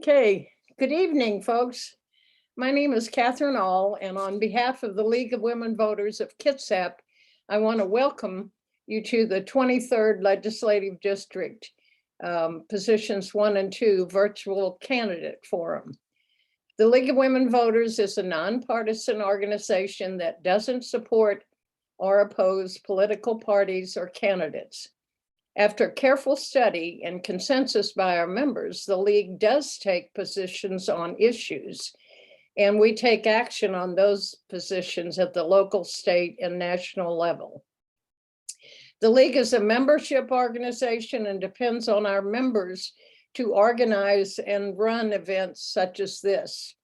Okay, good evening, folks. My name is Catherine All, and on behalf of the League of Women Voters of Kitsap, I want to welcome you to the 23rd Legislative District Positions 1 and 2 Virtual Candidate Forum. The League of Women Voters is a nonpartisan organization that doesn't support or oppose political parties or candidates. After careful study and consensus by our members, the League does take positions on issues, and we take action on those positions at the local, state, and national level. The League is a membership organization and depends on our members to organize and run events such as this.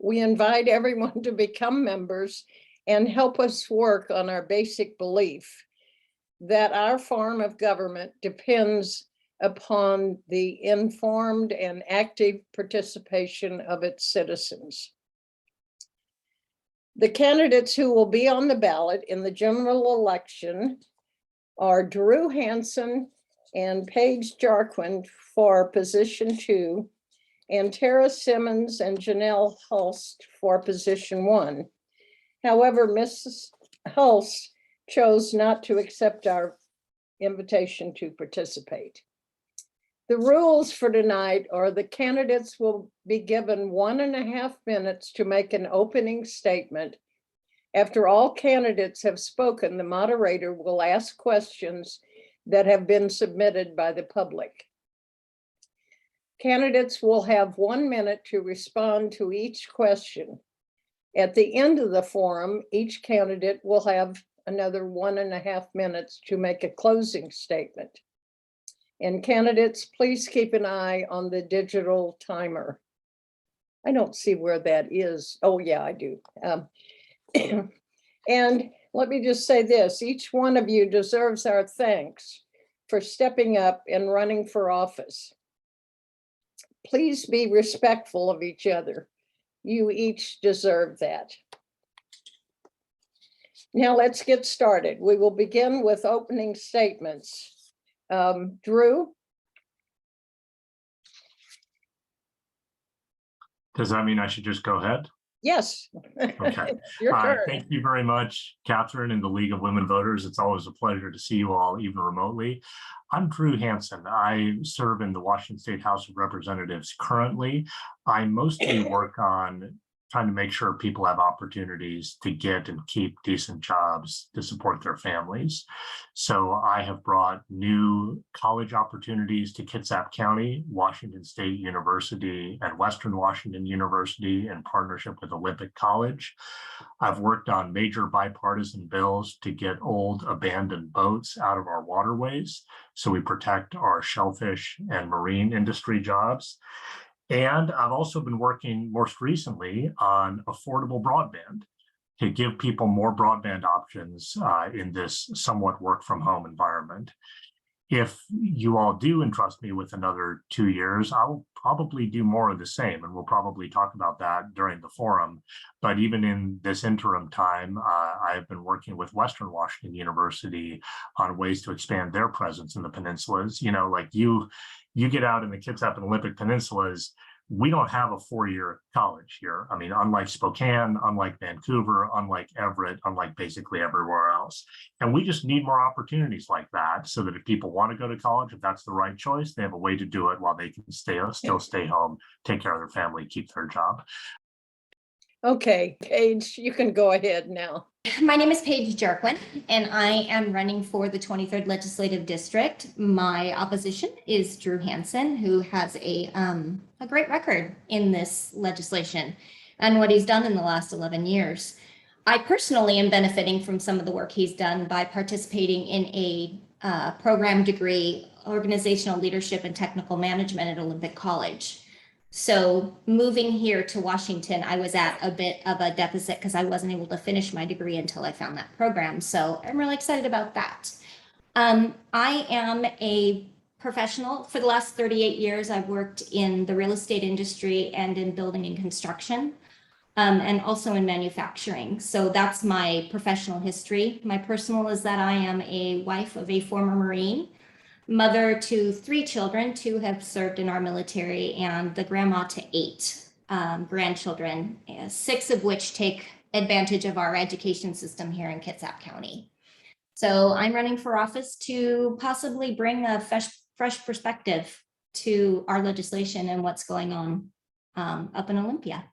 We invite everyone to become members and help us work on our basic belief that our form of government depends upon the informed and active participation of its citizens. The candidates who will be on the ballot in the general election are Drew Hansen and Paige Jarquin for position 2, and Tarra, Simmons, and Janell Hulst for position 1. However, Mrs. Hulst chose not to accept our invitation to participate. The rules for tonight are the candidates will be given 1.5 minutes to make an opening statement. After all candidates have spoken, the moderator will ask questions that have been submitted by the public. Candidates will have 1 minute to respond to each question. At the end of the forum, each candidate will have another 1.5 minutes to make a closing statement. And candidates, please keep an eye on the digital timer. I don't see where that is. Oh yeah, I do. And let me just say this, each one of you deserves our thanks for stepping up and running for office. Please be respectful of each other. You each deserve that. Now let's get started. We will begin with opening statements. Drew? Does that mean I should just go ahead? Yes. Okay. Your turn. Thank you very much, Catherine and the League of Women Voters. It's always a pleasure to see you all, even remotely. I'm Drew Hansen. I serve in the Washington State House of Representatives currently. I mostly work on trying to make sure people have opportunities to get and keep decent jobs to support their families. So I have brought new college opportunities to Kitsap County, Washington State University, and Western Washington University in partnership with Olympic College. I've worked on major bipartisan bills to get old abandoned boats out of our waterways so we protect our shellfish and marine industry jobs. And I've also been working most recently on affordable broadband to give people more broadband options in this somewhat work from home environment. If you all do entrust me with another 2 years, I'll probably do more of the same, and we'll probably talk about that during the forum. But even in this interim time, I've been working with Western Washington University on ways to expand their presence in the peninsulas. You know, like you get out in the Kitsap and Olympic peninsulas, we don't have a 4-year college here. I mean, unlike Spokane, unlike Vancouver, unlike Everett, unlike basically everywhere else. And we just need more opportunities like that so that if people want to go to college, if that's the right choice, they have a way to do it while they can still stay home, take care of their family, keep their job. Okay, Paige, you can go ahead now. My name is Paige Jarquin, and I am running for the 23rd Legislative District. My opposition is Drew Hansen, who has a great record in this legislation and what he's done in the last 11 years. I personally am benefiting from some of the work he's done by participating in a program degree, Organizational Leadership and Technical Management at Olympic College. So moving here to Washington, I was at a bit of a deficit because I wasn't able to finish my degree until I found that program. So I'm really excited about that. I am a professional. For the last 38 years, I've worked in the real estate industry and in building and construction, and also in manufacturing. So that's my professional history. My personal is that I am a wife of a former Marine. mother to 3 children. 2 have served in our military, and the grandma to 8 grandchildren, 6 of which take advantage of our education system here in Kitsap County. So I'm running for office to possibly bring a fresh perspective to our legislation and what's going on up in Olympia.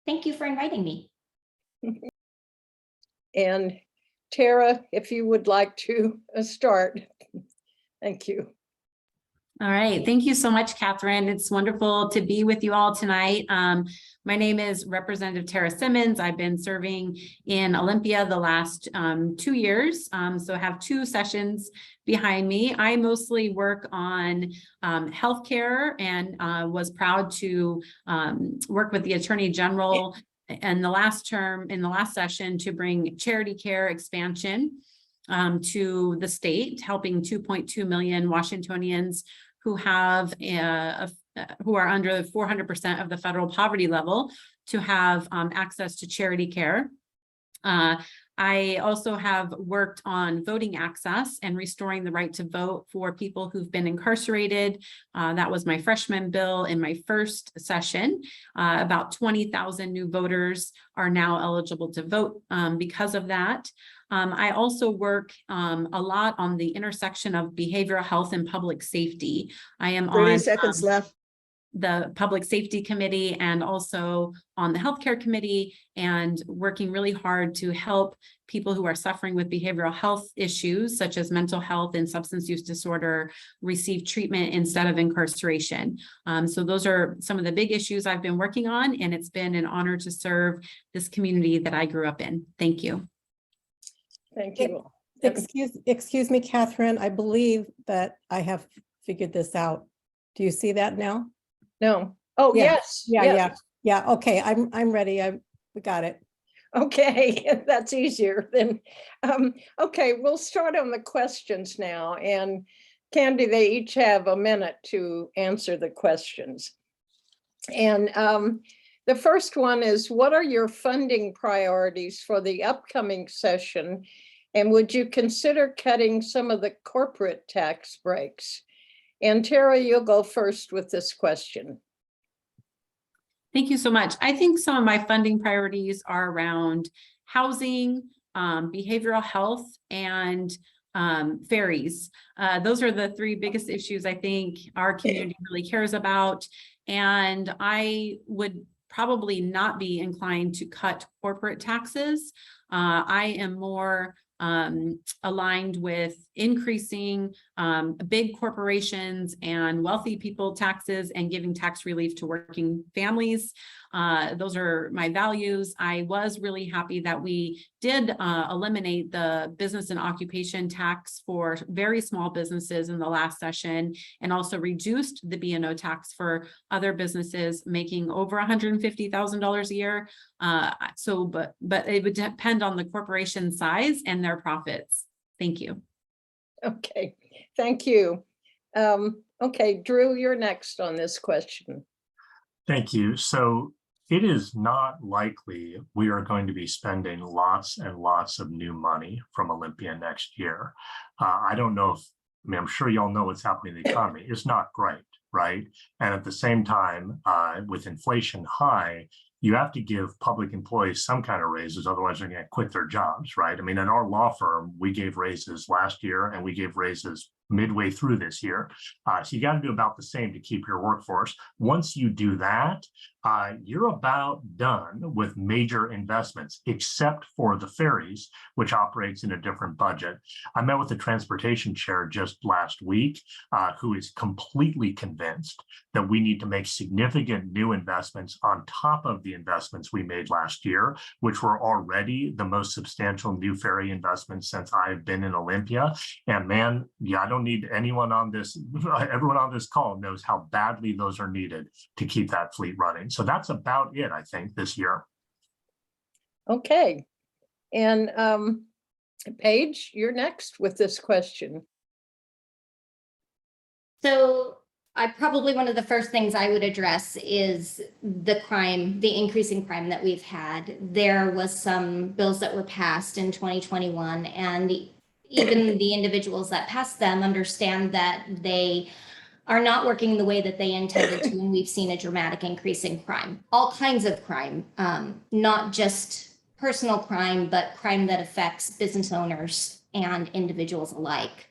Thank you for inviting me. And Tarra, if you would like to start. Thank you. All right. Thank you so much, Catherine. It's wonderful to be with you all tonight. My name is Representative Tarra Simmons. I've been serving in Olympia the last 2 years. So I have 2 sessions behind me. I mostly work on healthcare and was proud to work with the Attorney General in the last session to bring charity care expansion to the state, helping 2.2 million Washingtonians who have who are under 400% of the federal poverty level to have access to charity care. I also have worked on voting access and restoring the right to vote for people who've been incarcerated. That was my freshman bill in my first session. About 20,000 new voters are now eligible to vote because of that. I also work a lot on the intersection of behavioral health and public safety. I am 30 on seconds left. the Public Safety Committee and also on the Healthcare Committee, and working really hard to help people who are suffering with behavioral health issues such as mental health and substance use disorder receive treatment instead of incarceration. So those are some of the big issues I've been working on, and it's been an honor to serve this community that I grew up in. Thank you. Thank you. Excuse me, Catherine. I believe that I have figured this out. Do you see that now? No. Oh, Yeah. yes. Yes. Yeah. Okay, I'm ready. We got it. Okay, that's easier then. Okay, we'll start on the questions now. And Candy, they each have a minute to answer the questions. And the first one is, what are your funding priorities for the upcoming session? And would you consider cutting some of the corporate tax breaks? And Tarra, you'll go first with this question. Thank you so much. I think some of my funding priorities are around housing, behavioral health, and ferries. Those are the 3 biggest issues I think our community really cares about. And I would probably not be inclined to cut corporate taxes. I am more aligned with increasing big corporations and wealthy people taxes and giving tax relief to working families. Those are my values. I was really happy that we did eliminate the business and occupation tax for very small businesses in the last session, and also reduced the B&O tax for other businesses making over $150,000 a year. But it would depend on the corporation size and their profits. Thank you. Okay, thank you. Okay, Drew, you're next on this question. Thank you. So it is not likely we are going to be spending lots and lots of new money from Olympia next year. I don't know if, I'm sure y'all know what's happening in the economy. It's not great, right? And at the same time, with inflation high, you have to give public employees some kind of raises, otherwise they're going to quit their jobs, right? I mean, in our law firm, we gave raises last year and we gave raises midway through this year. So you got to do about the same to keep your workforce. Once you do that, you're about done with major investments, except for the ferries, which operates in a different budget. I met with the transportation chair just last week, who is completely convinced that we need to make significant new investments on top of the investments we made last year, which were already the most substantial new ferry investments since I've been in Olympia. And man, yeah, I don't need anyone on this, everyone on this call knows how badly those are needed to keep that fleet running. So that's about it, I think, this year. Okay, and Paige, you're next with this question. So probably one of the first things I would address is the crime, the increasing crime that we've had. There was some bills that were passed in 2021, and even the individuals that passed them understand that they are not working the way that they intended to, and we've seen a dramatic increase in crime, all kinds of crime, not just personal crime, but crime that affects business owners and individuals alike.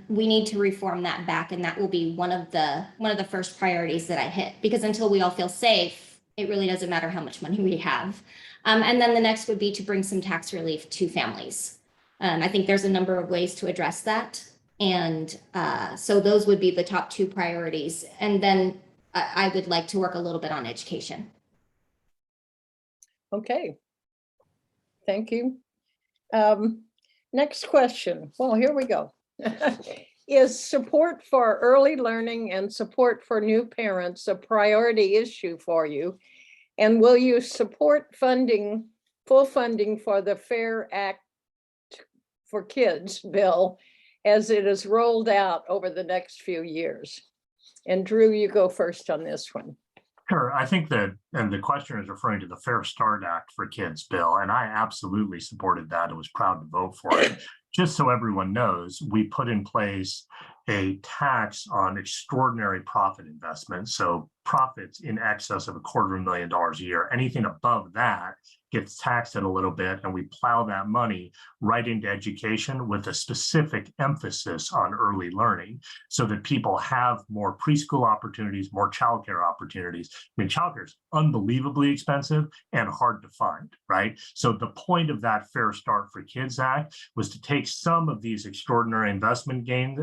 We need to reform that back, and that will be one of the first priorities that I hit, because until we all feel safe, it really doesn't matter how much money we have. And then the next would be to bring some tax relief to families. I think there's a number of ways to address that. And so those would be the top two priorities. And then I would like to work a little bit on education. Okay. Thank you. Next question. Well, here we go. Is support for early learning and support for new parents a priority issue for you? And will you support funding, full funding for the Fair Act for Kids bill as it is rolled out over the next few years? And Drew, you go first on this one. Sure. I think that, and the question is referring to the Fair Start Act for Kids bill, and I absolutely supported that and was proud to vote for it. Just so everyone knows, we put in place a tax on extraordinary profit investments. So profits in excess of $250,000 a year, anything above that gets taxed at a little bit, and we plow that money right into education with a specific emphasis on early learning so that people have more preschool opportunities, more childcare opportunities. I mean, childcare is unbelievably expensive and hard to find, right? So the point of that Fair Start for Kids Act was to take some of these extraordinary investment gain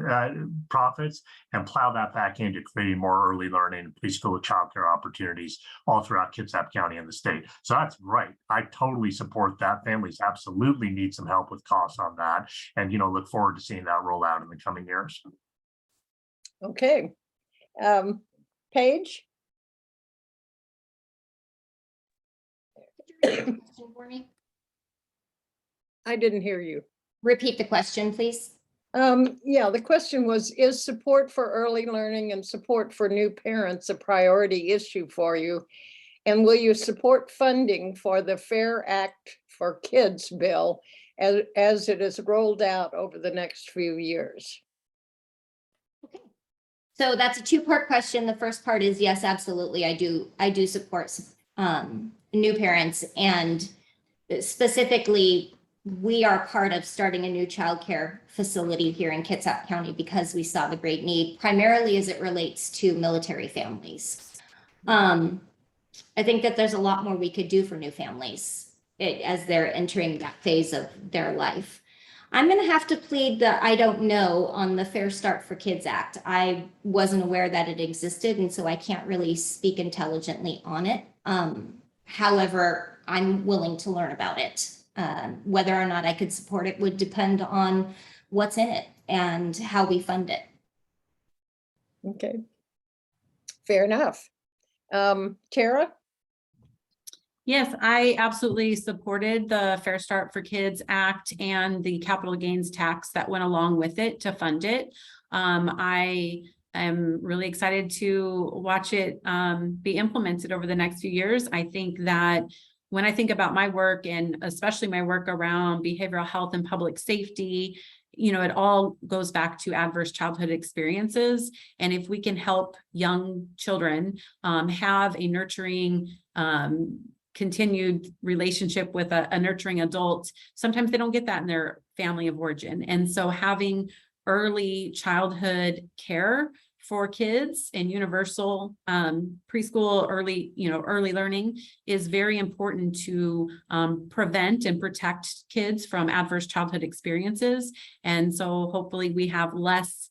profits and plow that back into creating more early learning, preschool childcare opportunities all throughout Kitsap County and the state. So that's right. I totally support that. Families absolutely need some help with costs on that, and look forward to seeing that roll out in the coming years. Okay. Paige? For me? I didn't hear you. Repeat the question, please. Yeah, the question was, is support for early learning and support for new parents a priority issue for you? And will you support funding for the Fair Act for Kids bill as it is rolled out over the next few years? Okay. So that's a two-part question. The first part is yes, absolutely. I do support new parents, and specifically, we are part of starting a new childcare facility here in Kitsap County because we saw the great need, primarily as it relates to military families. I think that there's a lot more we could do for new families as they're entering that phase of their life. I'm going to have to plead the I don't know on the Fair Start for Kids Act. I wasn't aware that it existed, and so I can't really speak intelligently on it. However, I'm willing to learn about it. Whether or not I could support it would depend on what's in it and how we fund it. Okay. Fair enough. Tarra? Yes, I absolutely supported the Fair Start for Kids Act and the capital gains tax that went along with it to fund it. I am really excited to watch it be implemented over the next few years. I think that when I think about my work, and especially my work around behavioral health and public safety, it all goes back to adverse childhood experiences. And if we can help young children have a nurturing, continued relationship with a nurturing adult, sometimes they don't get that in their family of origin. And so having early childhood care for kids and universal preschool early learning is very important to prevent and protect kids from adverse childhood experiences. And so hopefully we have less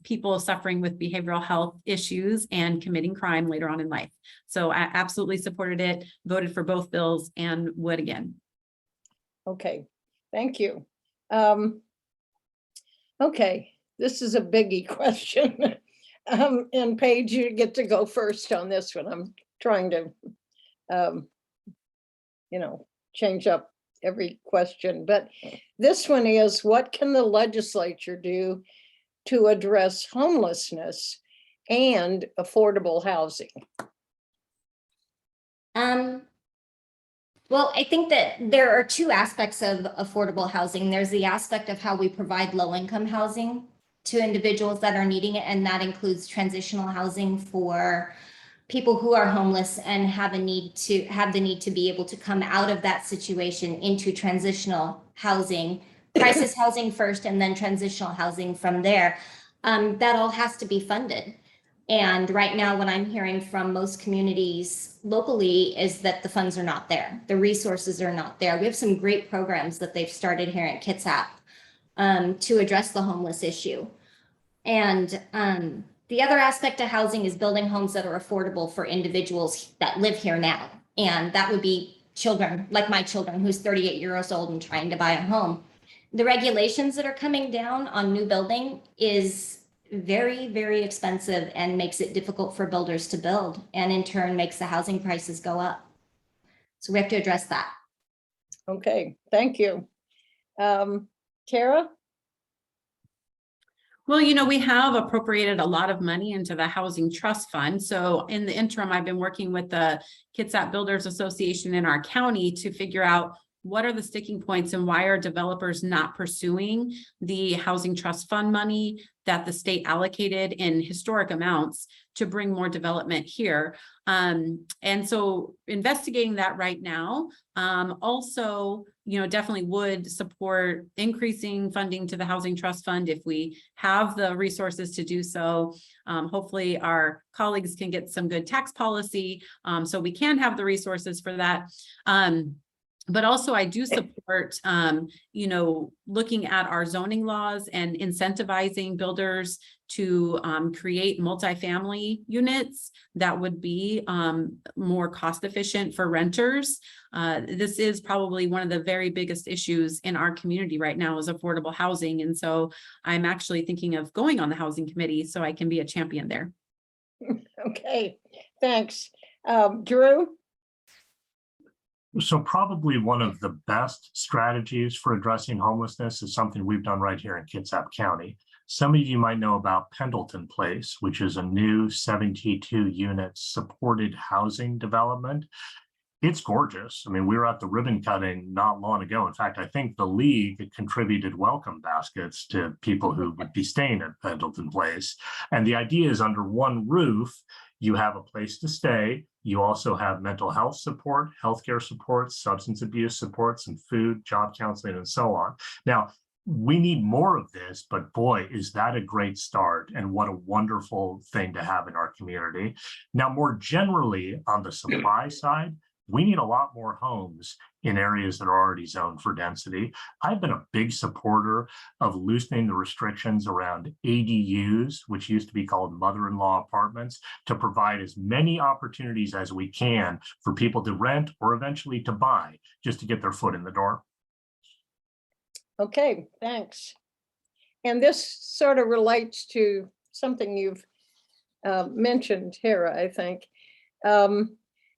people suffering with behavioral health issues and committing crime later on in life. So I absolutely supported it, voted for both bills, and would again. Okay, thank you. Okay. This is a biggie question. And Paige, you get to go first on this one. I'm trying to, change up every question. But this one is, what can the legislature do to address homelessness and affordable housing? Well, I think that there are two aspects of affordable housing. There's the aspect of how we provide low-income housing to individuals that are needing it, and that includes transitional housing for people who are homeless and have the need to be able to come out of that situation into transitional housing, crisis housing first, and then transitional housing from there. That all has to be funded. And right now, what I'm hearing from most communities locally is that the funds are not there. The resources are not there. We have some great programs that they've started here at Kitsap to address the homeless issue. And the other aspect of housing is building homes that are affordable for individuals that live here now. And that would be children, like my children, who's 38 years old and trying to buy a home. The regulations that are coming down on new building is very, very expensive and makes it difficult for builders to build, and in turn makes the housing prices go up. So we have to address that. Okay, thank you. Tarra? Well, we have appropriated a lot of money into the Housing Trust Fund. So in the interim, I've been working with the Kitsap Builders Association in our county to figure out what are the sticking points and why are developers not pursuing the Housing Trust Fund money that the state allocated in historic amounts to bring more development here. And so investigating that right now, also, definitely would support increasing funding to the Housing Trust Fund if we have the resources to do so. Hopefully our colleagues can get some good tax policy so we can have the resources for that. But also I do support, looking at our zoning laws and incentivizing builders to create multifamily units that would be more cost efficient for renters. This is probably one of the very biggest issues in our community right now is affordable housing. And so I'm actually thinking of going on the housing committee so I can be a champion there. Okay, thanks. Drew? So probably one of the best strategies for addressing homelessness is something we've done right here in Kitsap County. Some of you might know about Pendleton Place, which is a new 72 unit supported housing development. It's gorgeous. I mean, we were at the ribbon cutting not long ago. In fact, I think the league contributed welcome baskets to people who would be staying at Pendleton Place. And the idea is under one roof, you have a place to stay. You also have mental health support, healthcare support, substance abuse supports, and food, job counseling, and so on. Now, we need more of this, but boy, is that a great start, and what a wonderful thing to have in our community. Now, more generally on the supply side, we need a lot more homes in areas that are already zoned for density. I've been a big supporter of loosening the restrictions around ADUs, which used to be called mother-in-law apartments, to provide as many opportunities as we can for people to rent or eventually to buy, just to get their foot in the door. Okay, thanks. And this sort of relates to something you've mentioned, Tarra, I think.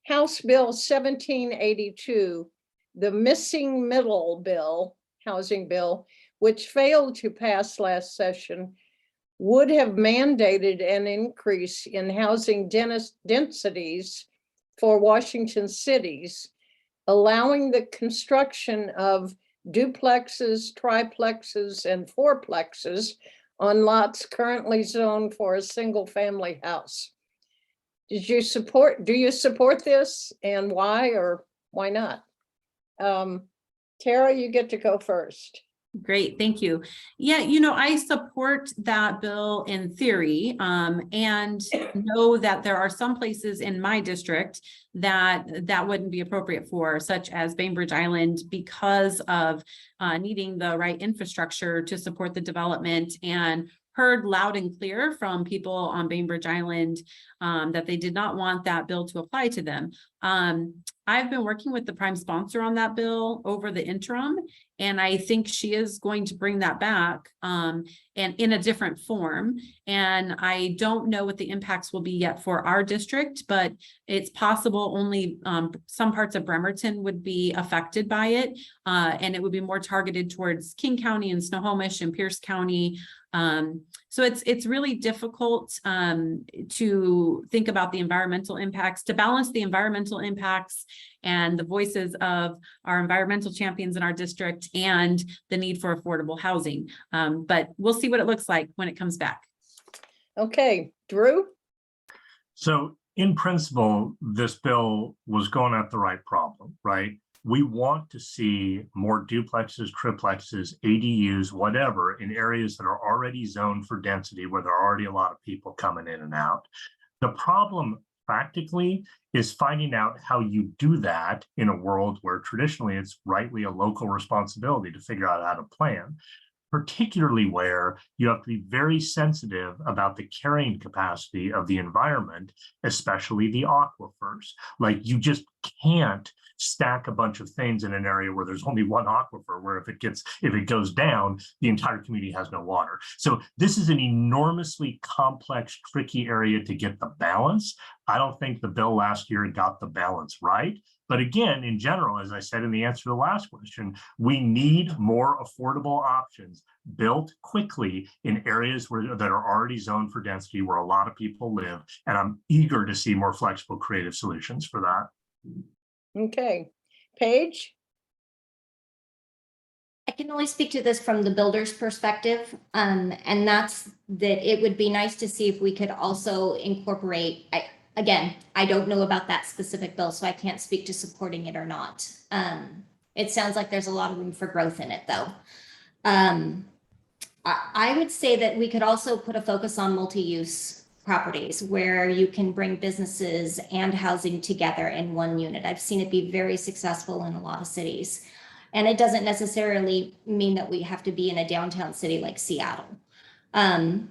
House Bill 1782, the missing middle bill, housing bill, which failed to pass last session, would have mandated an increase in housing densities for Washington cities, allowing the construction of duplexes, triplexes, and fourplexes on lots currently zoned for a single family house. Do you support this, and why or why not? Tarra, you get to go first. Great, thank you. Yeah, I support that bill in theory, and know that there are some places in my district that wouldn't be appropriate for, such as Bainbridge Island, because of needing the right infrastructure to support the development, and heard loud and clear from people on Bainbridge Island that they did not want that bill to apply to them. I've been working with the prime sponsor on that bill over the interim, and I think she is going to bring that back and in a different form. And I don't know what the impacts will be yet for our district, but it's possible only some parts of Bremerton would be affected by it. And it would be more targeted towards King County and Snohomish and Pierce County. So it's really difficult to think about the environmental impacts, to balance the environmental environmental impacts and the voices of our environmental champions in our district and the need for affordable housing. But we'll see what it looks like when it comes back. Okay, Drew? So in principle, this bill was going at the right problem, right? We want to see more duplexes, triplexes, ADUs, whatever, in areas that are already zoned for density, where there are already a lot of people coming in and out. The problem practically is finding out how you do that in a world where traditionally it's rightly a local responsibility to figure out how to plan, particularly where you have to be very sensitive about the carrying capacity of the environment, especially the aquifers. Like, you just can't stack a bunch of things in an area where there's only one aquifer, where if it goes down, the entire community has no water. So this is an enormously complex, tricky area to get the balance. I don't think the bill last year got the balance right. But again, in general, as I said in the answer to the last question, we need more affordable options built quickly in areas that are already zoned for density, where a lot of people live. And I'm eager to see more flexible, creative solutions for that. Okay, Paige? I can only speak to this from the builder's perspective, and that's that it would be nice to see if we could also incorporate, again, I don't know about that specific bill, so I can't speak to supporting it or not. It sounds like there's a lot of room for growth in it, though. I would say that we could also put a focus on multi-use properties where you can bring businesses and housing together in one unit. I've seen it be very successful in a lot of cities. And it doesn't necessarily mean that we have to be in a downtown city like Seattle.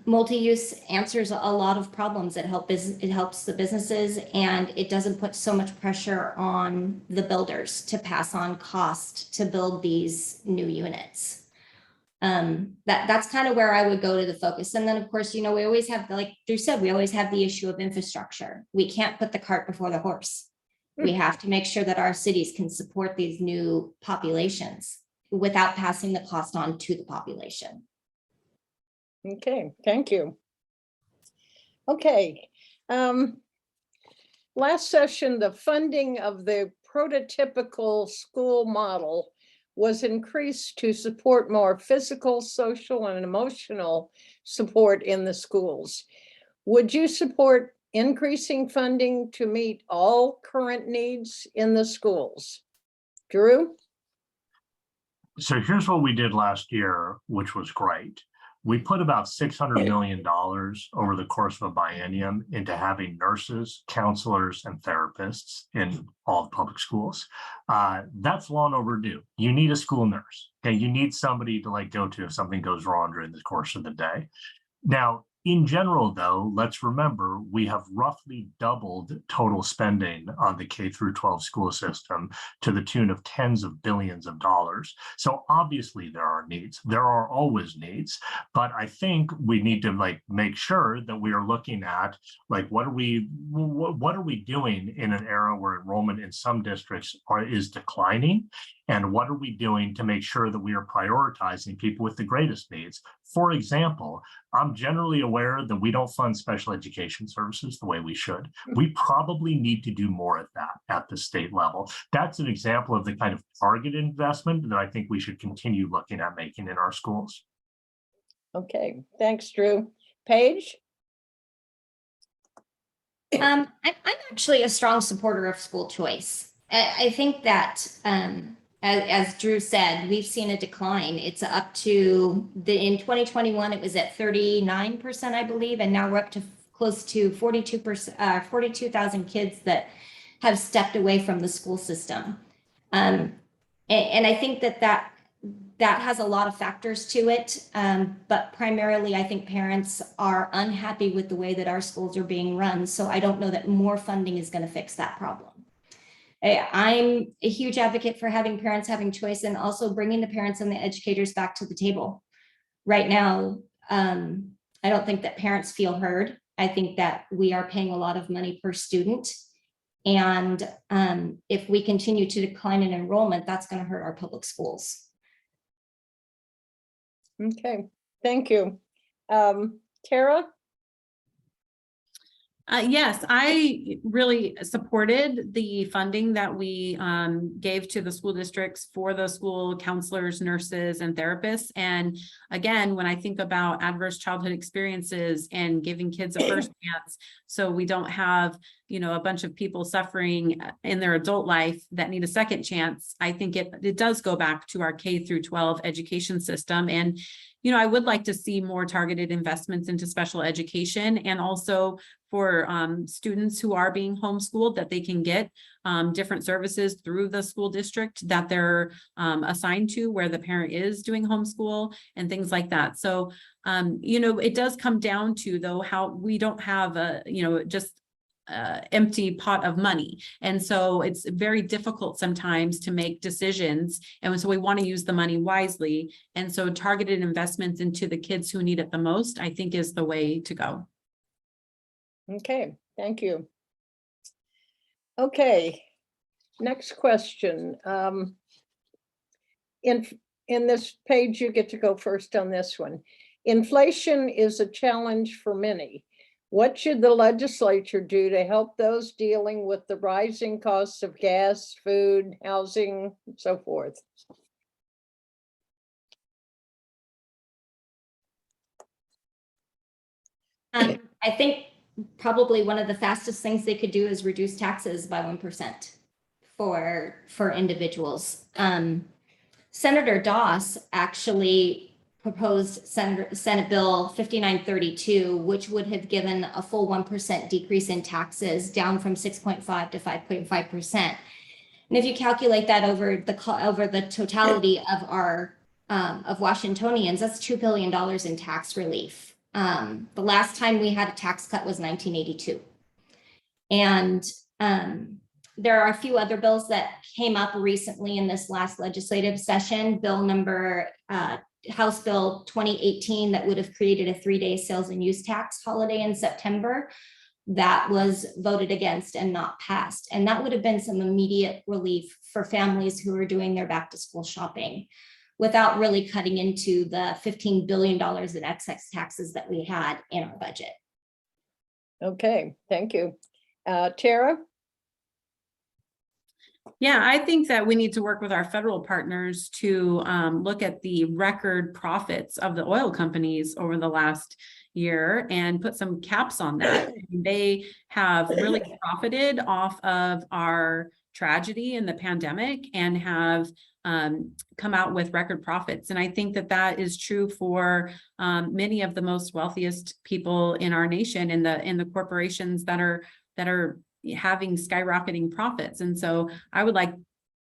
Multi-use answers a lot of problems. It helps the businesses, and it doesn't put so much pressure on the builders to pass on cost to build these new units. That's kind of where I would go to the focus. And then, of course, we always have, like Drew said, we always have the issue of infrastructure. We can't put the cart before the horse. We have to make sure that our cities can support these new populations without passing the cost on to the population. Okay, thank you. Okay. Last session, the funding of the prototypical school model was increased to support more physical, social, and emotional support in the schools. Would you support increasing funding to meet all current needs in the schools? Drew? So here's what we did last year, which was great. We put about $600 million over the course of a biennium into having nurses, counselors, and therapists in all public schools. That's long overdue. You need a school nurse. Okay, you need somebody to go to if something goes wrong during the course of the day. Now, in general, though, let's remember we have roughly doubled total spending on the K through 12 school system to the tune of tens of billions of dollars. So obviously there are needs. There are always needs, but I think we need to make sure that we are looking at what are we doing in an era where enrollment in some districts is declining, and what are we doing to make sure that we are prioritizing people with the greatest needs. For example, I'm generally aware that we don't fund special education services the way we should. We probably need to do more of that at the state level. That's an example of the kind of targeted investment that I think we should continue looking at making in our schools. Okay, thanks, Drew. Paige? I'm actually a strong supporter of school choice. I think that as Drew said, we've seen a decline. It's up to in 2021, it was at 39%, I believe, and now we're up to close to 42,000 kids that have stepped away from the school system. And I think that has a lot of factors to it, but primarily I think parents are unhappy with the way that our schools are being run. So I don't know that more funding is going to fix that problem. I'm a huge advocate for having parents having choice and also bringing the parents and the educators back to the table. Right now, I don't think that parents feel heard. I think that we are paying a lot of money per student. And if we continue to decline in enrollment, that's going to hurt our public schools. Okay, thank you. Tarra? Yes, I really supported the funding that we gave to the school districts for the school counselors, nurses, and therapists. And again, when I think about adverse childhood experiences and giving kids a first chance, so we don't have, you know, a bunch of people suffering in their adult life that need a second chance, I think it does go back to our K through 12 education system. And you know, I would like to see more targeted investments into special education, and also for students who are being homeschooled, that they can get different services through the school district that they're assigned to, where the parent is doing homeschool and things like that. So, you know, it does come down to, though, how we don't have a, you know, just empty pot of money. And so it's very difficult sometimes to make decisions. And so we want to use the money wisely. And so targeted investments into the kids who need it the most, I think, is the way to go. Okay, thank you. Okay, next question. In this page, you get to go first on this one. Inflation is a challenge for many. What should the legislature do to help those dealing with the rising costs of gas, food, housing, and so forth? I think probably one of the fastest things they could do is reduce taxes by 1% for individuals. Senator Doss actually proposed Senate Bill 5932, which would have given a full 1% decrease in taxes, down from 6.5 to 5.5%. And if you calculate that over the totality of our of Washingtonians, that's $2 billion in tax relief. The last time we had a tax cut was 1982. And there are a few other bills that came up recently in this last legislative session. Bill number House Bill 2018 that would have created a 3-day sales and use tax holiday in September, that was voted against and not passed. And that would have been some immediate relief for families who are doing their back to school shopping without really cutting into the $15 billion in excess taxes that we had in our budget. Okay, thank you. Tarra? Yeah, I think that we need to work with our federal partners to look at the record profits of the oil companies over the last year and put some caps on that. They have really profited off of our tragedy in the pandemic and have come out with record profits. And I think that that is true for many of the most wealthiest people in our nation, in the corporations that are having skyrocketing profits. And so I would like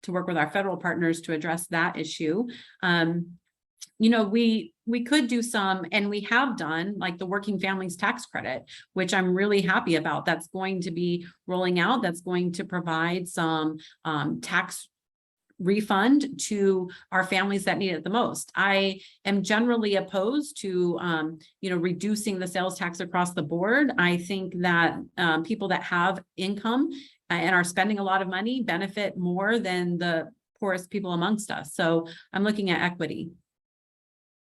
to work with our federal partners to address that issue. You know, we could do some, and we have done, like the working families tax credit, which I'm really happy about. That's going to be rolling out. That's going to provide some tax refund to our families that need it the most. I am generally opposed to, you know, reducing the sales tax across the board. I think that people that have income and are spending a lot of money benefit more than the poorest people amongst us. So I'm looking at equity.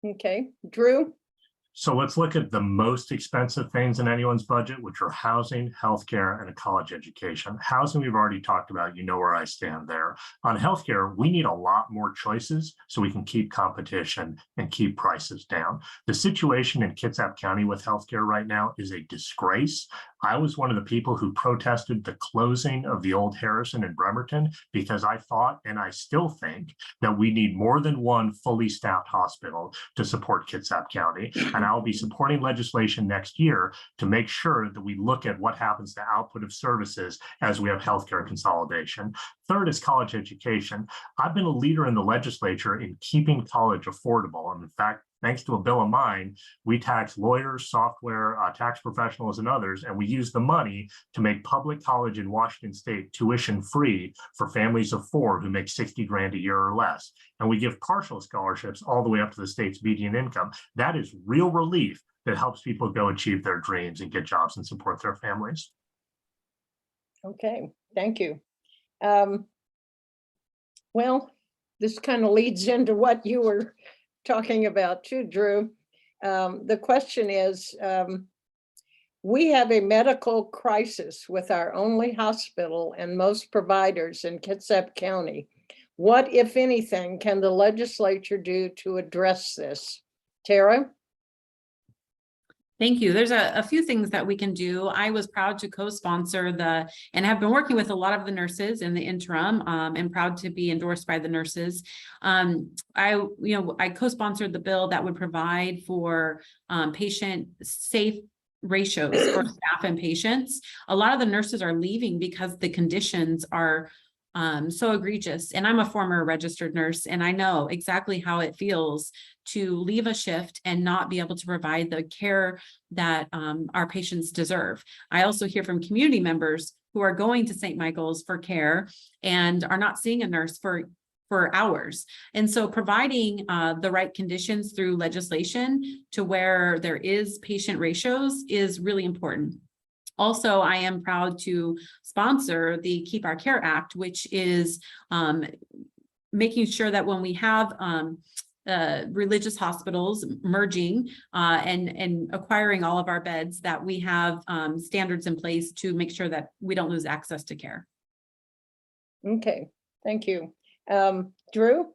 Okay, Drew? So let's look at the most expensive things in anyone's budget, which are housing, healthcare, and a college education. Housing, we've already talked about, you know where I stand there. On healthcare, we need a lot more choices so we can keep competition and keep prices down. The situation in Kitsap County with healthcare right now is a disgrace. I was one of the people who protested the closing of the old Harrison in Bremerton because I thought, and I still think, that we need more than one fully staffed hospital to support Kitsap County. And I'll be supporting legislation next year to make sure that we look at what happens to output of services as we have healthcare consolidation. Third is college education. I've been a leader in the legislature in keeping college affordable. And in fact, thanks to a bill of mine, we tax lawyers, software, tax professionals, and others, and we use the money to make public college in Washington State tuition free for families of 4 who make 60 grand a year or less. And we give partial scholarships all the way up to the state's median income. That is real relief that helps people go achieve their dreams and get jobs and support their families. Okay, thank you. Well, this kind of leads into what you were talking about too, Drew. The question is, We have a medical crisis with our only hospital and most providers in Kitsap County. What, if anything, can the legislature do to address this? Tarra? Thank you. There's a few things that we can do. I was proud to co-sponsor and have been working with a lot of the nurses in the interim, and proud to be endorsed by the nurses. I co-sponsored the bill that would provide for patient safe ratios for staff and patients. A lot of the nurses are leaving because the conditions are so egregious. And I'm a former registered nurse, and I know exactly how it feels to leave a shift and not be able to provide the care that our patients deserve. I also hear from community members who are going to St. Michael's for care and are not seeing a nurse for hours. And so providing the right conditions through legislation to where there is patient ratios is really important. Also, I am proud to sponsor the Keep Our Care Act, which is making sure that when we have religious hospitals merging and acquiring all of our beds, that we have standards in place to make sure that we don't lose access to care. Okay, thank you. Drew?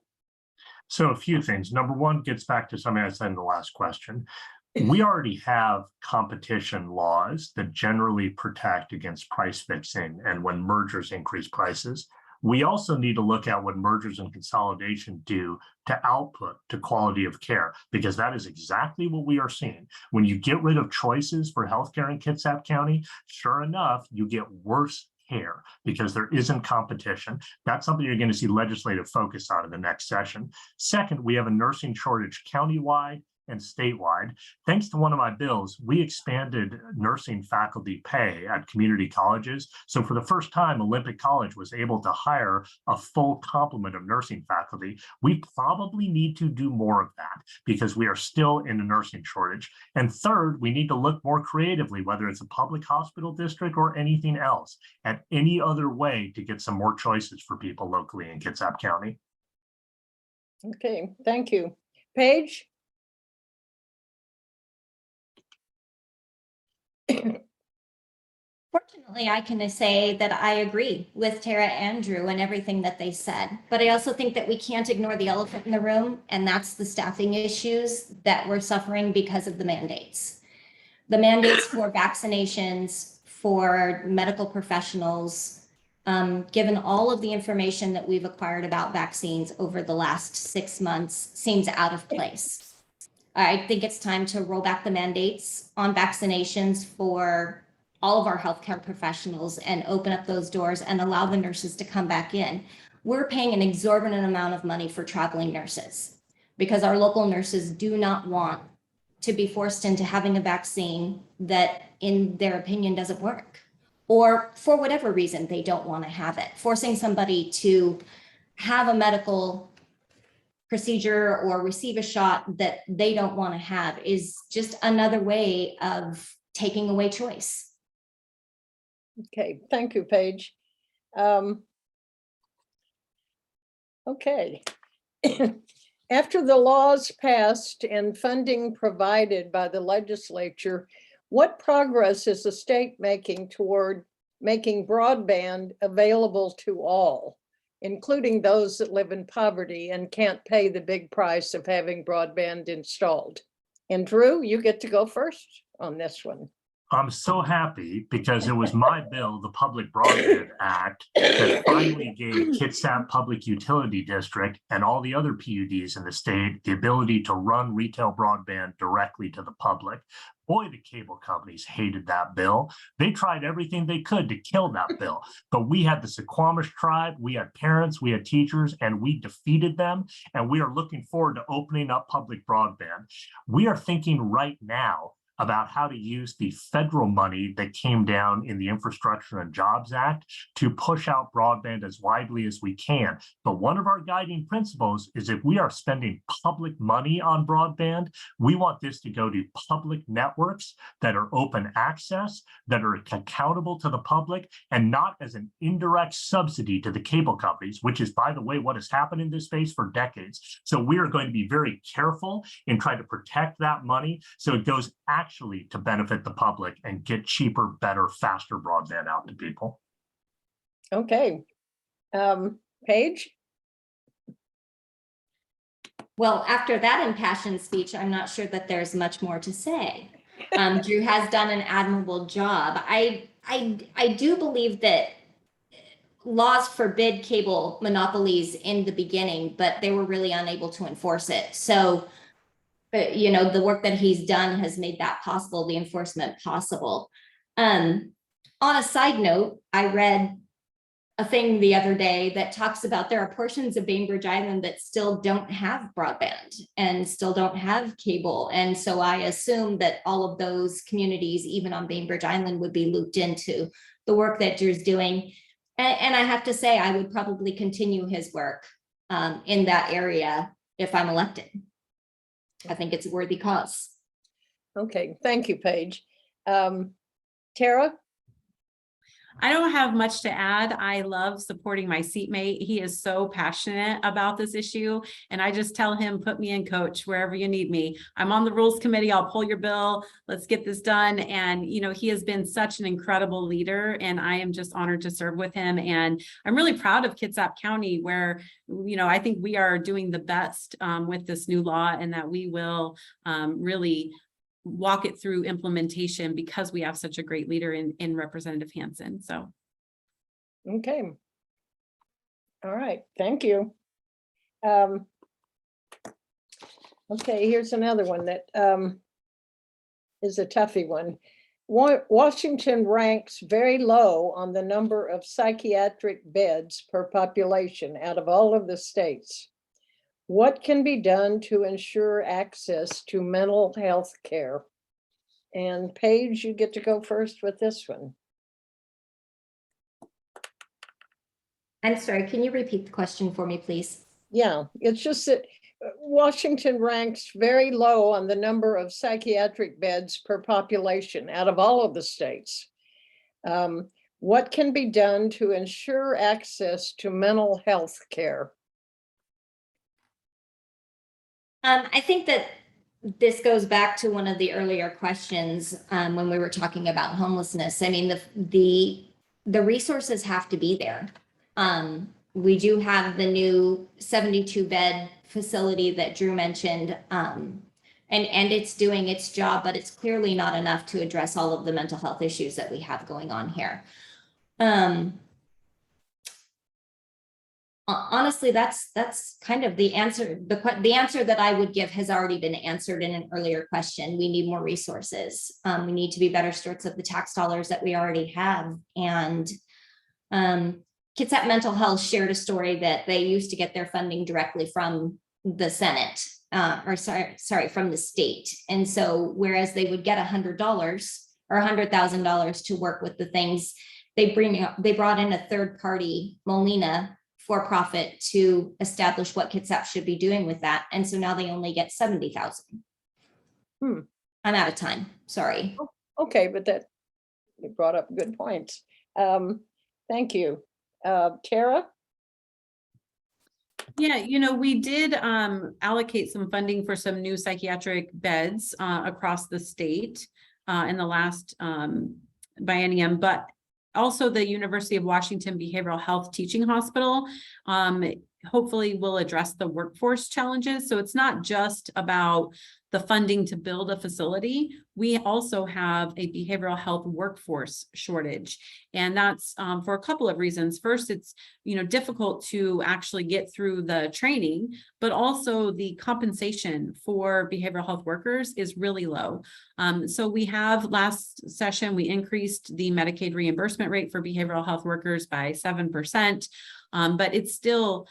So a few things. Number one gets back to something I said in the last question. We already have competition laws that generally protect against price fixing and when mergers increase prices. We also need to look at what mergers and consolidation do to output, to quality of care, because that is exactly what we are seeing. When you get rid of choices for healthcare in Kitsap County, sure enough, you get worse care because there isn't competition. That's something you're going to see legislative focus on in the next session. Second, we have a nursing shortage countywide and statewide. Thanks to one of my bills, we expanded nursing faculty pay at community colleges. So for the first time, Olympic College was able to hire a full complement of nursing faculty. We probably need to do more of that because we are still in a nursing shortage. And third, we need to look more creatively, whether it's a public hospital district or anything else, at any other way to get some more choices for people locally in Kitsap County. Okay, thank you. Paige? Fortunately, I can say that I agree with Tarra and Drew and everything that they said, but I also think that we can't ignore the elephant in the room, and that's the staffing issues that we're suffering because of the mandates. The mandates for vaccinations, for medical professionals, given all of the information that we've acquired about vaccines over the last 6 months, seems out of place. I think it's time to roll back the mandates on vaccinations for all of our healthcare professionals and open up those doors and allow the nurses to come back in. We're paying an exorbitant amount of money for traveling nurses because our local nurses do not want to be forced into having a vaccine that, in their opinion, doesn't work, or for whatever reason, they don't want to have it. Forcing somebody to have a medical procedure or receive a shot that they don't want to have is just another way of taking away choice. Okay, thank you, Paige. Okay. After the laws passed and funding provided by the legislature, what progress is the state making toward making broadband available to all, including those that live in poverty and can't pay the big price of having broadband installed? And Drew, you get to go first on this one. I'm so happy because it was my bill, the Public Broadband Act, that finally gave Kitsap Public Utility District and all the other PUDs in the state the ability to run retail broadband directly to the public. Boy, the cable companies hated that bill. They tried everything they could to kill that bill. But we had the Suquamish tribe, we had parents, we had teachers, and we defeated them. And we are looking forward to opening up public broadband. We are thinking right now about how to use the federal money that came down in the Infrastructure and Jobs Act to push out broadband as widely as we can. But one of our guiding principles is if we are spending public money on broadband, we want this to go to public networks that are open access, that are accountable to the public, and not as an indirect subsidy to the cable companies, which is, by the way, what has happened in this space for decades. So we are going to be very careful in trying to protect that money so it goes actually actually to benefit the public and get cheaper, better, faster broadband out to people. Okay. Paige? Well, after that impassioned speech, I'm not sure that there's much more to say. Drew has done an admirable job. I do believe that laws forbid cable monopolies in the beginning, but they were really unable to enforce it. So, you know, the work that he's done has made that possible, the enforcement possible. On a side note, I read a thing the other day that talks about there are portions of Bainbridge Island that still don't have broadband and still don't have cable. And so I assume that all of those communities, even on Bainbridge Island, would be looped into the work that Drew's doing. And I have to say, I would probably continue his work in that area if I'm elected. I think it's a worthy cause. Okay, thank you, Paige. Tarra? I don't have much to add. I love supporting my seatmate. He is so passionate about this issue. And I just tell him, put me in, coach, wherever you need me. I'm on the rules committee. I'll pull your bill. Let's get this done. And, you know, he has been such an incredible leader, and I am just honored to serve with him. And I'm really proud of Kitsap County, where, you know, I think we are doing the best with this new law, and that we will really walk it through implementation because we have such a great leader in Representative Hansen. So. Okay. All right, thank you. Okay, here's another one that is a toughie one. Washington ranks very low on the number of psychiatric beds per population out of all of the states. What can be done to ensure access to mental health care? And Paige, you get to go first with this one. I'm sorry, can you repeat the question for me, please? Yeah, it's just that Washington ranks very low on the number of psychiatric beds per population out of all of the states. What can be done to ensure access to mental health care? I think that this goes back to one of the earlier questions when we were talking about homelessness. I mean, the resources have to be there. We do have the new 72-bed facility that Drew mentioned, and it's doing its job, but it's clearly not enough to address all of the mental health issues that we have going on here. Honestly, that's kind of the answer. The answer that I would give has already been answered in an earlier question. We need more resources. We need to be better stewards of the tax dollars that we already have. And Kitsap Mental Health shared a story that they used to get their funding directly from the Senate, from the state. And so whereas they would get $100 or $100,000 to work with the things, they brought in a third party, Molina, for profit, to establish what Kitsap should be doing with that. And so now they only get 70,000. I'm out of time. Sorry. Okay, but that you brought up good points. Thank you. Tarra? Yeah, you know, we did allocate some funding for some new psychiatric beds across the state in the last biennium, but also the University of Washington Behavioral Health Teaching Hospital hopefully will address the workforce challenges. So it's not just about the funding to build a facility. We also have a behavioral health workforce shortage. And that's for a couple of reasons. First, it's, you know, difficult to actually get through the training, but also the compensation for behavioral health workers is really low. So we have last session, we increased the Medicaid reimbursement rate for behavioral health workers by 7%, but it's still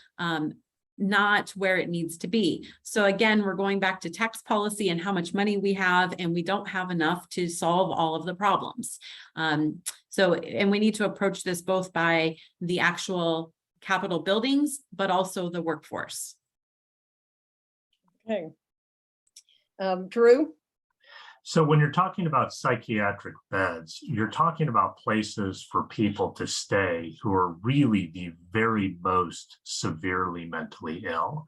not where it needs to be. So again, we're going back to tax policy and how much money we have, and we don't have enough to solve all of the problems. And we need to approach this both by the actual Capitol buildings, but also the workforce. Okay. Drew? So when you're talking about psychiatric beds, you're talking about places for people to stay who are really the very most severely mentally ill.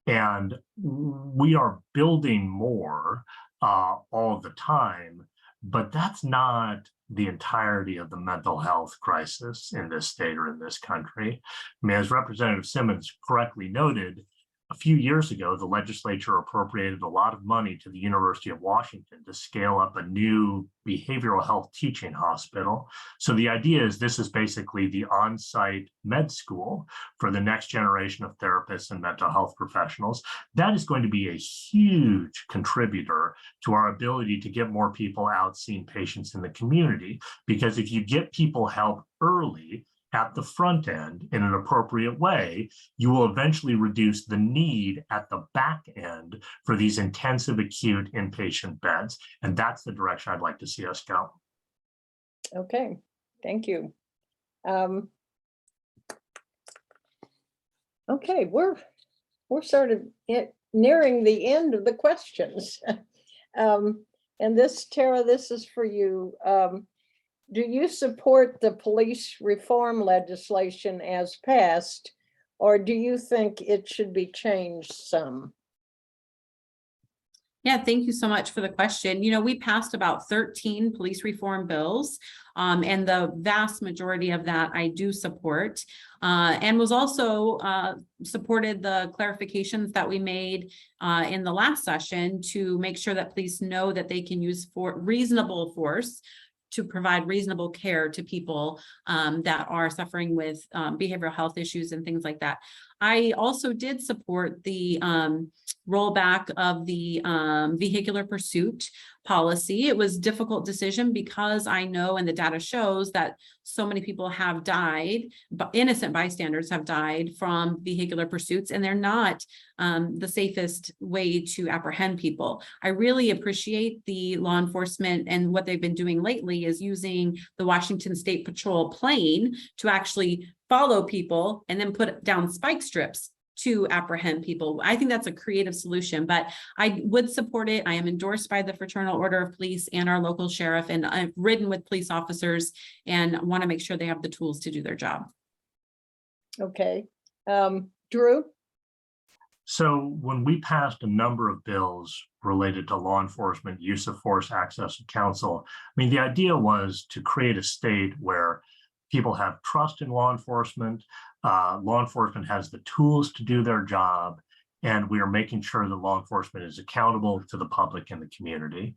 And we are building more all the time, but that's not the entirety of the mental health crisis in this state or in this country. I mean, as Representative Simmons correctly noted, a few years ago, the legislature appropriated a lot of money to the University of Washington to scale up a new behavioral health teaching hospital. So the idea is this is basically the on-site med school for the next generation of therapists and mental health professionals. That is going to be a huge contributor to our ability to get more people out seeing patients in the community, because if you get people help early, at the front end in an appropriate way, you will eventually reduce the need at the back end for these intensive acute inpatient beds. And that's the direction I'd like to see us go. Okay, thank you. Okay, we're sort of nearing the end of the questions. And this, Tarra, this is for you. Do you support the police reform legislation as passed, or do you think it should be changed some? Yeah, thank you so much for the question. You know, we passed about 13 police reform bills, and the vast majority of that I do support, and was also supported the clarifications that we made in the last session to make sure that police know that they can use reasonable force to provide reasonable care to people that are suffering with behavioral health issues and things like that. I also did support the rollback of the vehicular pursuit policy. It was a difficult decision because I know, and the data shows, that so many people have died, but innocent bystanders have died from vehicular pursuits, and they're not the safest way to apprehend people. I really appreciate the law enforcement, and what they've been doing lately is using the Washington State Patrol plane to actually follow people and then put down spike strips to apprehend people. I think that's a creative solution, but I would support it. I am endorsed by the Fraternal Order of Police and our local sheriff, and I've ridden with police officers and want to make sure they have the tools to do their job. Okay. Drew? So when we passed a number of bills related to law enforcement, use of force, access to counsel, I mean, the idea was to create a state where people have trust in law enforcement has the tools to do their job, and we are making sure that law enforcement is accountable to the public and the community.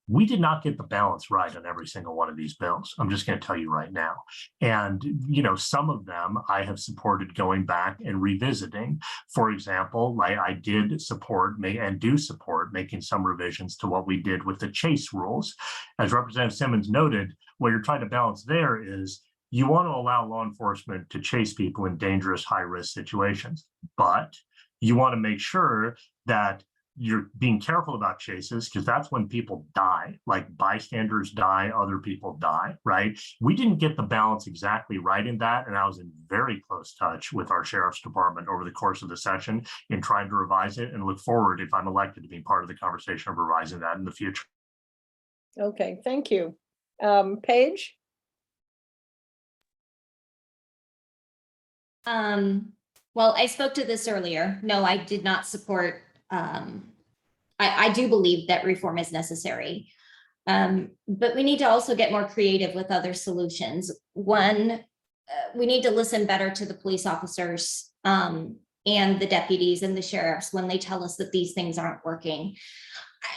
We did not get the balance right on every single one of these bills. I'm just going to tell you right now. And, you know, some of them I have supported going back and revisiting. For example, I did support and do support making some revisions to what we did with the chase rules. As Representative Simmons noted, what you're trying to balance there is you want to allow law enforcement to chase people in dangerous, high-risk situations, but you want to make sure that you're being careful about chases, because that's when people die, like bystanders die, other people die, right? We didn't get the balance exactly right in that, and I was in very close touch with our sheriff's department over the course of the session in trying to revise it, and look forward, if I'm elected, to being part of the conversation of revising that in the future. Okay, thank you. Paige? Well, I spoke to this earlier. No, I did not support. I do believe that reform is necessary, but we need to also get more creative with other solutions. One, we need to listen better to the police officers and the deputies and the sheriffs when they tell us that these things aren't working.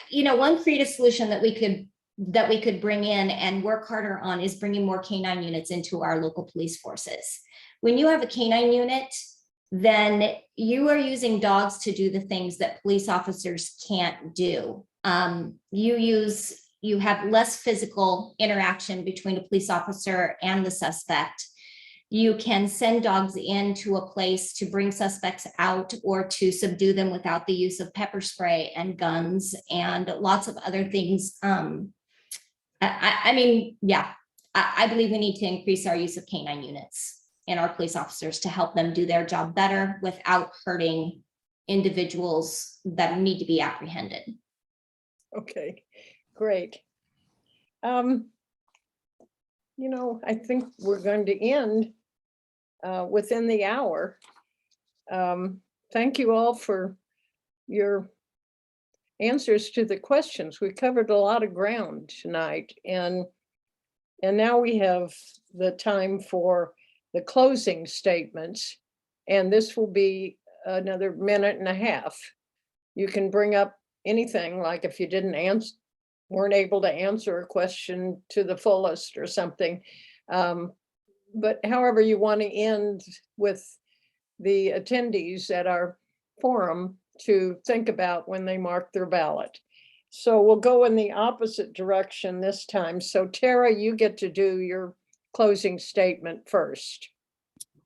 You know, one creative solution that we could bring in and work harder on is bringing more K-9 units into our local police forces. When you have a K-9 unit, then you are using dogs to do the things that police officers can't do. You have less physical interaction between a police officer and the suspect. You can send dogs into a place to bring suspects out or to subdue them without the use of pepper spray and guns and lots of other things. I mean, yeah, I believe we need to increase our use of K-9 units and our police officers to help them do their job better without hurting individuals that need to be apprehended. Okay, great. You know, I think we're going to end within the hour. Thank you all for your answers to the questions. We covered a lot of ground tonight, and now we have the time for the closing statements, and this will be another minute and a half. You can bring up anything, like if you weren't able to answer a question to the fullest or something. But however you want to end with the attendees at our forum to think about when they mark their ballot. So we'll go in the opposite direction this time. So Tarra, you get to do your closing statement first.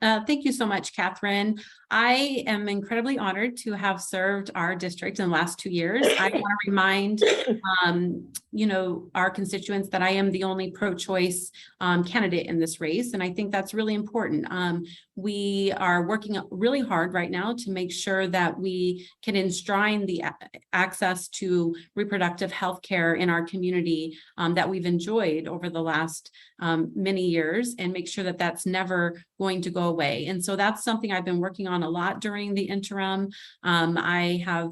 Thank you so much, Catherine. I am incredibly honored to have served our district in the last 2 years. I want to remind, our constituents that I am the only pro-choice candidate in this race, and I think that's really important. We are working really hard right now to make sure that we can enshrine the access to reproductive health care in our community that we've enjoyed over the last many years, and make sure that that's never going to go away. And so that's something I've been working on a lot during the interim. I have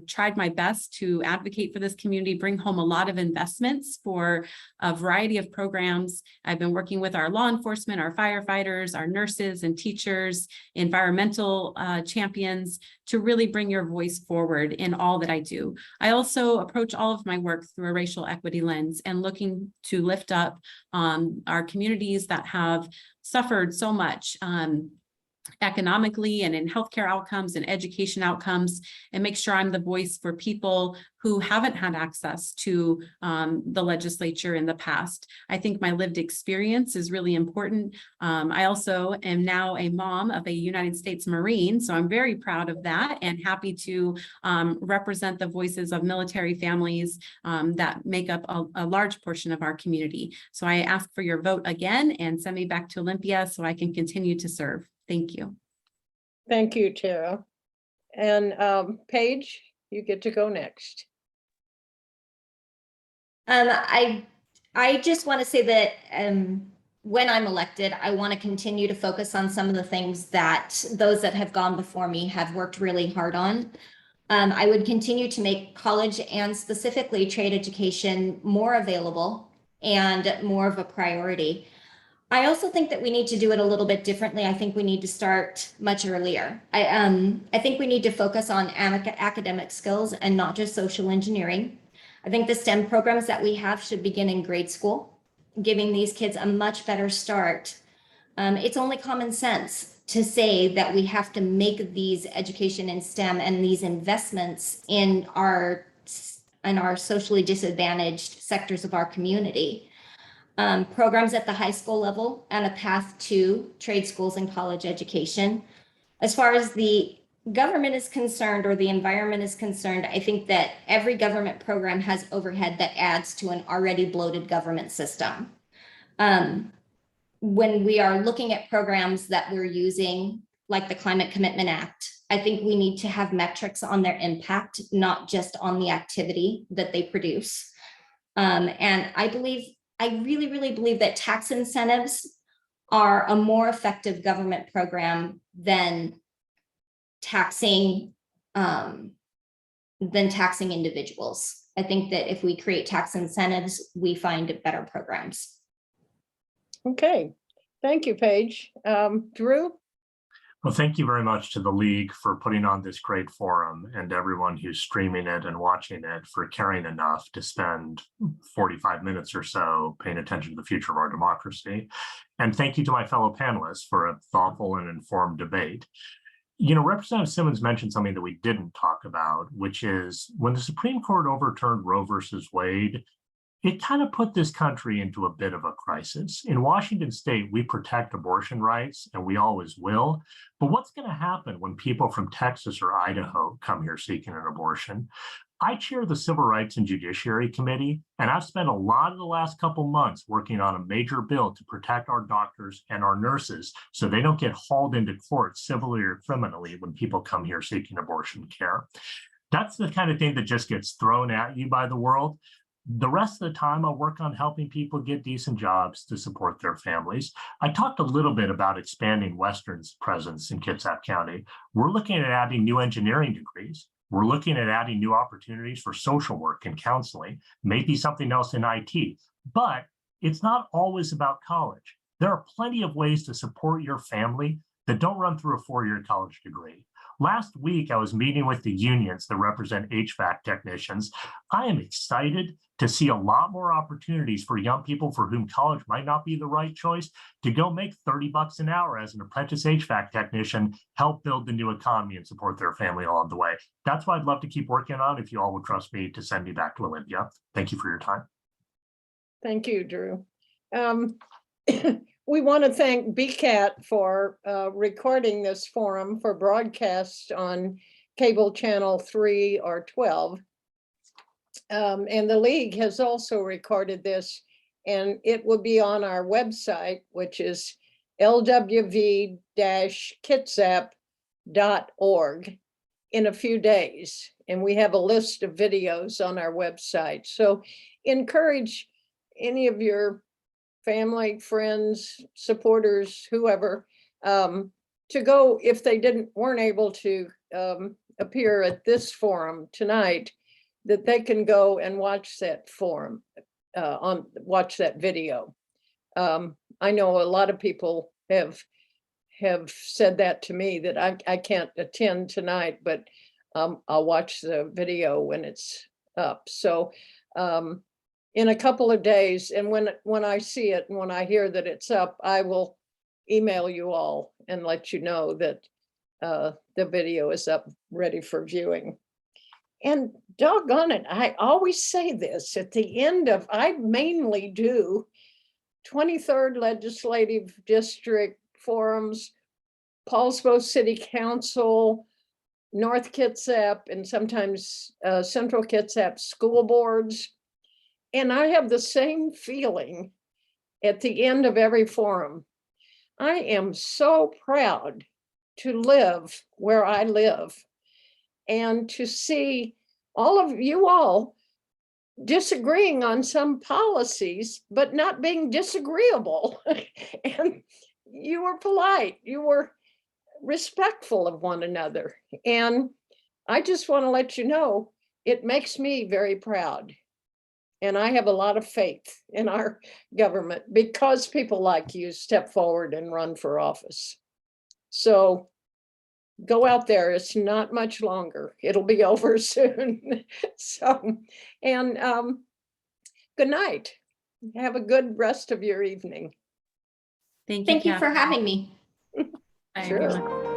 tried my best to advocate for this community, bring home a lot of investments for a variety of programs. I've been working with our law enforcement, our firefighters, our nurses and teachers, environmental champions, to really bring your voice forward in all that I do. I also approach all of my work through a racial equity lens and looking to lift up our communities that have suffered so much economically and in healthcare outcomes and education outcomes, and make sure I'm the voice for people who haven't had access to the legislature in the past. I think my lived experience is really important. I also am now a mom of a United States Marine, so I'm very proud of that and happy to represent the voices of military families that make up a large portion of our community. So I ask for your vote again and send me back to Olympia so I can continue to serve. Thank you. Thank you, Tarra. And Paige, you get to go next. I just want to say that when I'm elected, I want to continue to focus on some of the things that those that have gone before me have worked really hard on. I would continue to make college and specifically trade education more available and more of a priority. I also think that we need to do it a little bit differently. I think we need to start much earlier. I think we need to focus on academic skills and not just social engineering. I think the STEM programs that we have should begin in grade school, giving these kids a much better start. It's only common sense to say that we have to make these education in STEM and these investments in our socially disadvantaged sectors of our community. Programs at the high school level and a path to trade schools and college education. As far as the government is concerned or the environment is concerned, I think that every government program has overhead that adds to an already bloated government system. When we are looking at programs that we're using, like the Climate Commitment Act, I think we need to have metrics on their impact, not just on the activity that they produce. And I really, really believe that tax incentives are a more effective government program than taxing individuals. I think that if we create tax incentives, we find better programs. Okay, thank you, Paige. Drew? Well, thank you very much to the League for putting on this great forum, and everyone who's streaming it and watching it for caring enough to spend 45 minutes or so paying attention to the future of our democracy. And thank you to my fellow panelists for a thoughtful and informed debate. Representative Simmons mentioned something that we didn't talk about, which is when the Supreme Court overturned Roe versus Wade, it kind of put this country into a bit of a crisis. In Washington state, we protect abortion rights, and we always will. But what's going to happen when people from Texas or Idaho come here seeking an abortion? I chair the Civil Rights and Judiciary Committee, and I've spent a lot of the last couple months working on a major bill to protect our doctors and our nurses so they don't get hauled into court civilly or criminally when people come here seeking abortion care. That's the kind of thing that just gets thrown at you by the world. The rest of the time, I'll work on helping people get decent jobs to support their families. I talked a little bit about expanding Western's presence in Kitsap County. We're looking at adding new engineering degrees. We're looking at adding new opportunities for social work and counseling, maybe something else in IT, but it's not always about college. There are plenty of ways to support your family that don't run through a four-year college degree. Last week, I was meeting with the unions that represent HVAC technicians. I am excited to see a lot more opportunities for young people for whom college might not be the right choice to go make $30 an hour as an apprentice HVAC technician, help build the new economy and support their family along the way. That's what I'd love to keep working on if you all would trust me to send me back to Olympia. Thank you for your time. Thank you, Drew. We want to thank BCAT for recording this forum for broadcast on cable channel 3 or 12. And the league has also recorded this, and it will be on our website, which is lwv-kitsap.org in a few days. And we have a list of videos on our website. So encourage any of your family, friends, supporters, whoever, to go if they weren't able to appear at this forum tonight, that they can go and watch that forum, watch that video. I know a lot of people have said that to me, that I can't attend tonight, but I'll watch the video when it's up. So in a couple of days, and when I see it and when I hear that it's up, I will email you all and let you know that the video is up, ready for viewing. And doggone it, I always say this at the end of, I mainly do 23rd Legislative District forums, Paulsbo City Council, North Kitsap, and sometimes Central Kitsap school boards. And I have the same feeling at the end of every forum. I am so proud to live where I live and to see all of you all disagreeing on some policies, but not being disagreeable. And you were polite, you were respectful of one another. And I just want to let you know, it makes me very proud. And I have a lot of faith in our government because people like you step forward and run for office. So go out there. It's not much longer. It'll be over soon. So, and good night. Have a good rest of your evening. Thank you. Thank you for Catherine. having me. Bye, Sure. everyone.